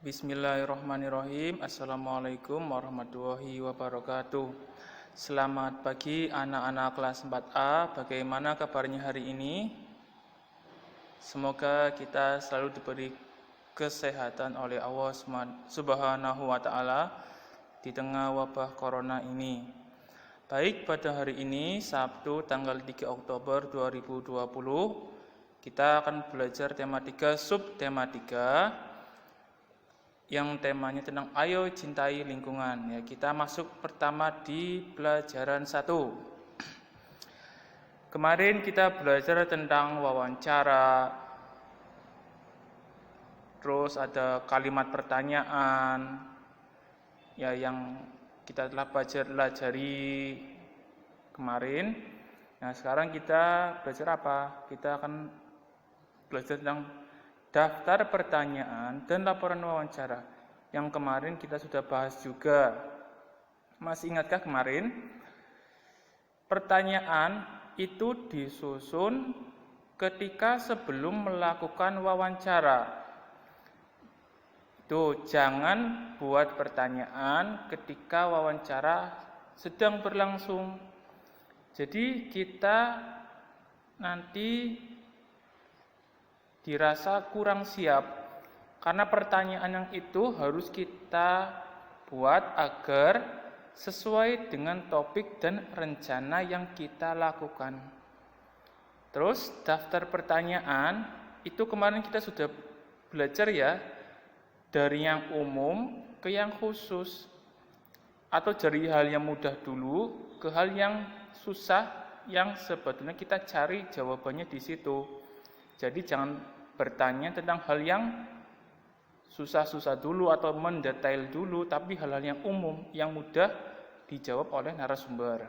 Bismillahirrahmanirrahim. Assalamualaikum warahmatullahi wabarakatuh. Selamat pagi anak-anak kelas 4A. Bagaimana kabarnya hari ini? Semoga kita selalu diberi kesehatan oleh Allah Subhanahu wa Ta'ala di tengah wabah corona ini. Baik, pada hari ini Sabtu tanggal 3 Oktober 2020 kita akan belajar tema 3 subtema 3 yang temanya tentang ayo cintai lingkungan. Ya, kita masuk pertama di pelajaran 1. Kemarin kita belajar tentang wawancara, terus ada kalimat pertanyaan ya yang kita telah pelajari kemarin. Nah, sekarang kita belajar apa? Kita akan belajar tentang daftar pertanyaan dan laporan wawancara yang kemarin kita sudah bahas juga. Masih ingatkah kemarin? Pertanyaan itu disusun ketika sebelum melakukan wawancara. Itu jangan buat pertanyaan ketika wawancara sedang berlangsung. Jadi kita nanti dirasa kurang siap karena pertanyaan yang itu harus kita buat agar sesuai dengan topik dan rencana yang kita lakukan. Terus daftar pertanyaan itu kemarin kita sudah belajar ya, dari yang umum ke yang khusus, atau dari hal yang mudah dulu ke hal yang susah yang sebetulnya kita cari jawabannya di situ. Jadi jangan bertanya tentang hal yang susah-susah dulu atau mendetail dulu, tapi hal-hal yang umum, yang mudah dijawab oleh narasumber.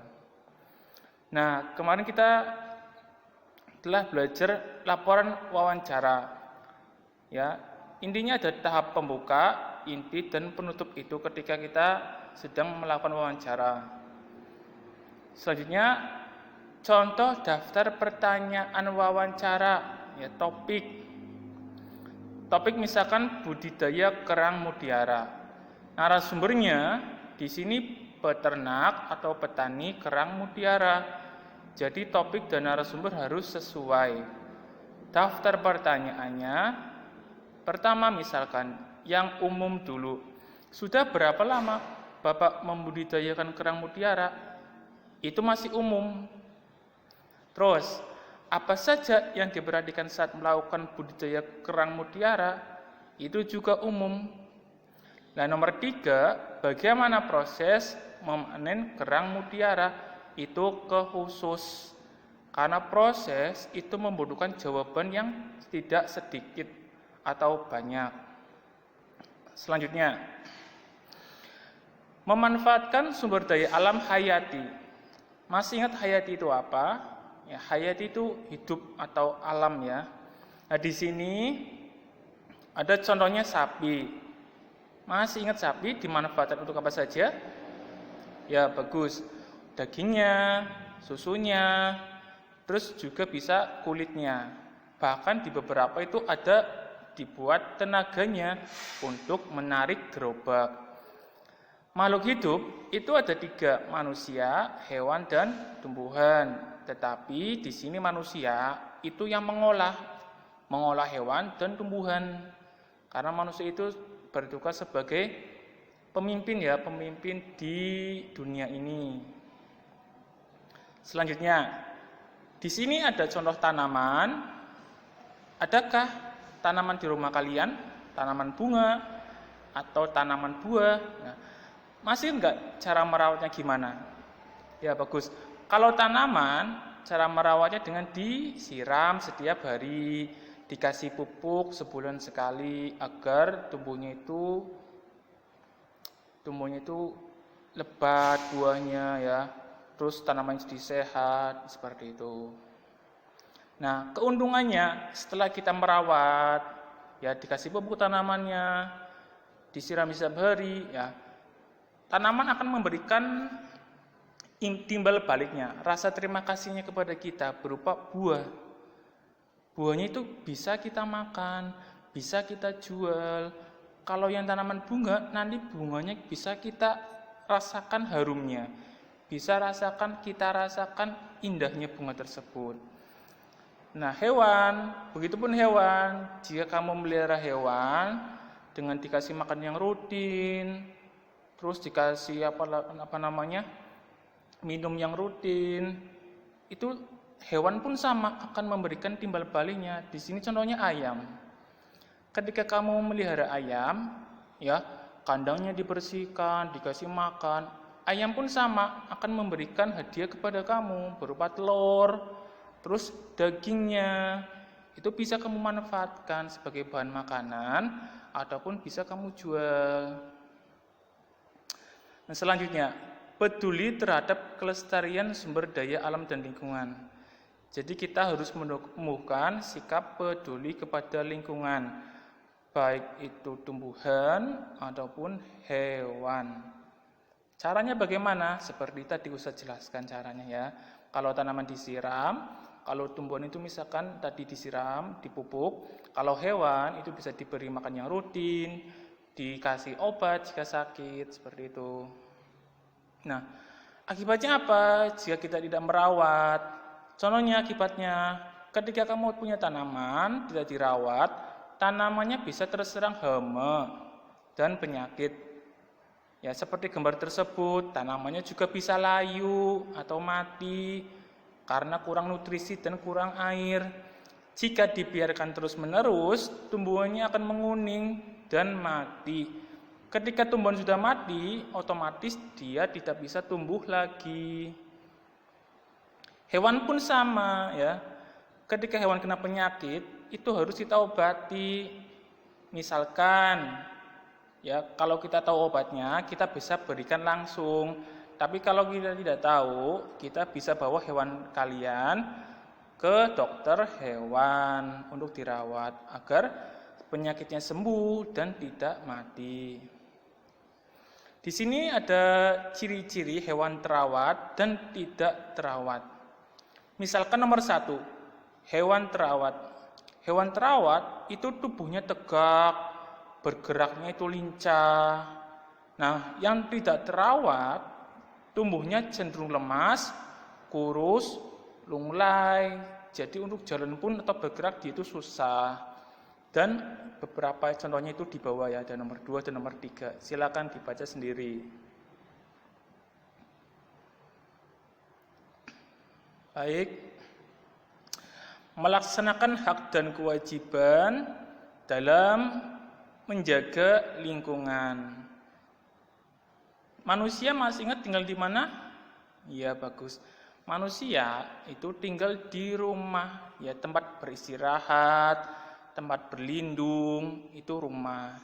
Nah, kemarin kita telah belajar laporan wawancara. Ya, intinya ada tahap pembuka, inti, dan penutup itu ketika kita sedang melakukan wawancara. Selanjutnya, contoh daftar pertanyaan wawancara. Ya, topik misalkan budidaya kerang mutiara. Narasumbernya di sini peternak atau petani kerang mutiara. Jadi topik dan narasumber harus sesuai. Daftar pertanyaannya pertama misalkan yang umum dulu. Sudah berapa lama Bapak membudidayakan kerang mutiara? Itu masih umum. Terus apa saja yang diperhatikan saat melakukan budidaya kerang mutiara? Itu juga umum. Nah, nomor 3, bagaimana proses memanen kerang mutiara? Itu khusus. Karena proses itu membutuhkan jawaban yang tidak sedikit atau banyak. Selanjutnya, memanfaatkan sumber daya alam hayati. Masih ingat hayati itu apa? Ya, hayati itu hidup atau alam ya. Nah, di sini ada contohnya sapi. Masih ingat sapi dimanfaatkan untuk apa saja? Ya, bagus. Dagingnya, susunya, terus juga bisa kulitnya. Bahkan di beberapa itu ada dibuat tenaganya untuk menarik gerobak. Makhluk hidup itu ada 3, manusia, hewan, dan tumbuhan. Tetapi di sini manusia itu yang mengolah hewan dan tumbuhan. Karena manusia itu bertugas sebagai pemimpin di dunia ini. Selanjutnya, di sini ada contoh tanaman. Adakah tanaman di rumah kalian? Tanaman bunga atau tanaman buah? Nah, masih enggak cara merawatnya gimana? Ya, bagus. Kalau tanaman, cara merawatnya dengan disiram setiap hari, dikasih pupuk sebulan sekali agar tumbuhnya itu lebat buahnya ya. Terus tanaman jadi sehat seperti itu. Nah, keuntungannya setelah kita merawat, ya dikasih pupuk tanamannya, disiram setiap hari, ya tanaman akan memberikan timbal baliknya, rasa terima kasihnya kepada kita berupa buah. Buahnya itu bisa kita makan, bisa kita jual, Kalau yang tanaman bunga, nanti bunganya bisa kita rasakan harumnya. Kita rasakan indahnya bunga tersebut. Nah, hewan, begitupun hewan, jika kamu melihara hewan dengan dikasih makan yang rutin, terus dikasih minum yang rutin, itu hewan pun sama akan memberikan timbal baliknya. Di sini contohnya ayam. Ketika kamu melihara ayam, ya, kandangnya dibersihkan, dikasih makan, ayam pun sama akan memberikan hadiah kepada kamu berupa telur, terus dagingnya. Itu bisa kamu manfaatkan sebagai bahan makanan ataupun bisa kamu jual. Nah, selanjutnya, peduli terhadap kelestarian sumber daya alam dan lingkungan. Jadi kita harus menumbuhkan sikap peduli kepada lingkungan, baik itu tumbuhan ataupun hewan. Caranya bagaimana? Seperti tadi Ustaz jelaskan caranya ya. Kalau tanaman disiram, kalau tumbuhan itu misalkan tadi disiram, dipupuk. Kalau hewan itu bisa diberi makan yang rutin, dikasih obat jika sakit, seperti itu. Nah, akibatnya apa jika kita tidak merawat? Contohnya akibatnya, ketika kamu punya tanaman tidak dirawat, tanamannya bisa terserang hama dan penyakit. Ya, seperti gambar tersebut, tanamannya juga bisa layu atau mati karena kurang nutrisi dan kurang air. Jika dibiarkan terus-menerus, tumbuhannya akan menguning dan mati. Ketika tumbuhan sudah mati, otomatis dia tidak bisa tumbuh lagi. Hewan pun sama ya. Ketika hewan kena penyakit, itu harus kita obati. Misalkan ya, kalau kita tahu obatnya, kita bisa berikan langsung. Tapi kalau kita tidak tahu, kita bisa bawa hewan kalian ke dokter hewan untuk dirawat agar penyakitnya sembuh dan tidak mati. Di sini ada ciri-ciri hewan terawat dan tidak terawat. Misalkan nomor 1, hewan terawat. Hewan terawat itu tubuhnya tegak, bergeraknya itu lincah. Nah, yang tidak terawat, tumbuhnya cenderung lemas, kurus, lunglai. Jadi untuk jalan pun atau bergerak dia itu susah. Dan beberapa contohnya itu di bawah ya, ada nomor 2 dan nomor 3. Silakan dibaca sendiri. Baik. Melaksanakan hak dan kewajiban dalam menjaga lingkungan. Manusia masih ingat tinggal di mana? Ya, bagus. Manusia itu tinggal di rumah, ya, tempat beristirahat, tempat berlindung, itu rumah.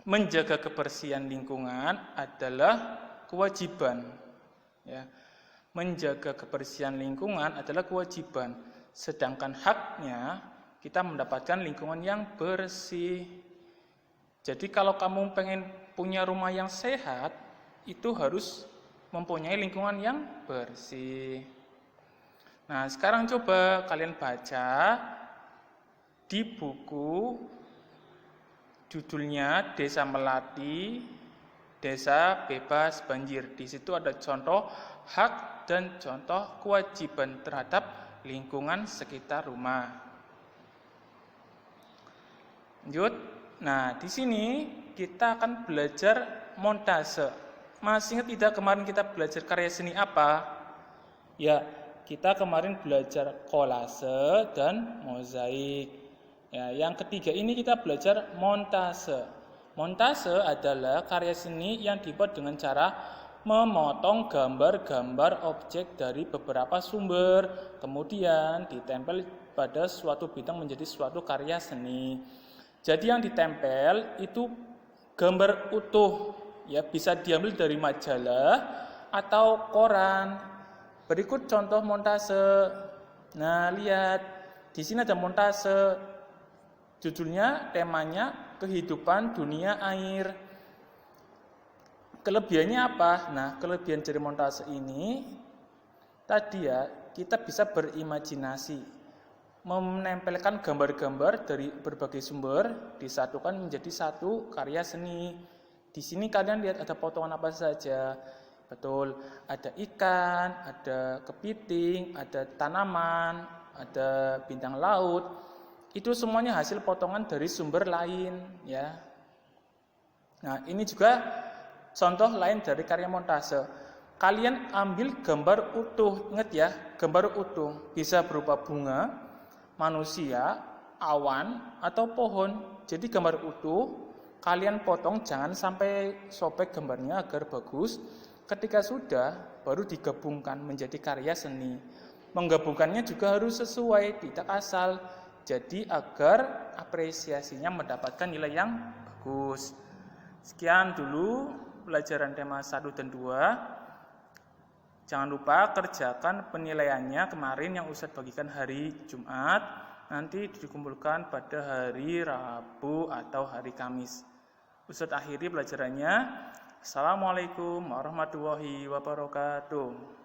Menjaga kebersihan lingkungan adalah kewajiban. Ya. Menjaga kebersihan lingkungan adalah kewajiban. Sedangkan haknya kita mendapatkan lingkungan yang bersih. Jadi kalau kamu pengen punya rumah yang sehat, itu harus mempunyai lingkungan yang bersih. Nah, sekarang coba kalian baca di buku judulnya Desa Melati, Desa Bebas Banjir. Di situ ada contoh hak dan contoh kewajiban terhadap lingkungan sekitar rumah. Lanjut. Nah, di sini kita akan belajar montase. Masih ingat tidak kemarin kita belajar karya seni apa? Ya, kita kemarin belajar kolase dan mozaik. Ya, yang ketiga ini kita belajar montase. Montase adalah karya seni yang dibuat dengan cara memotong gambar-gambar objek dari beberapa sumber, kemudian ditempel pada suatu bidang menjadi suatu karya seni. Jadi yang ditempel itu gambar utuh, ya, bisa diambil dari majalah atau koran. Berikut contoh montase. Nah, lihat. Di sini ada montase. Judulnya, temanya kehidupan dunia air. Kelebihannya apa? Nah, kelebihan dari montase ini tadi ya, kita bisa berimajinasi. menempelkan gambar-gambar dari berbagai sumber disatukan menjadi satu karya seni. Di sini kalian lihat ada potongan apa saja. Betul, ada ikan, ada kepiting, ada tanaman, ada bintang laut. Itu semuanya hasil potongan dari sumber lain, ya. Nah, ini juga contoh lain dari karya montase. Kalian ambil gambar utuh, ingat ya, gambar utuh bisa berupa bunga, manusia, awan, atau pohon. Jadi gambar utuh kalian potong, jangan sampai sobek gambarnya agar bagus. Ketika sudah, baru digabungkan menjadi karya seni. Menggabungkannya juga harus sesuai, tidak asal. Jadi agar apresiasinya mendapatkan nilai yang bagus. Sekian dulu pelajaran tema 1 dan 2. Jangan lupa kerjakan penilaiannya kemarin yang Ustadz bagikan hari Jumat. Nanti dikumpulkan pada hari Rabu atau hari Kamis. Ustadz akhiri pelajarannya. Assalamualaikum warahmatullahi wabarakatuh.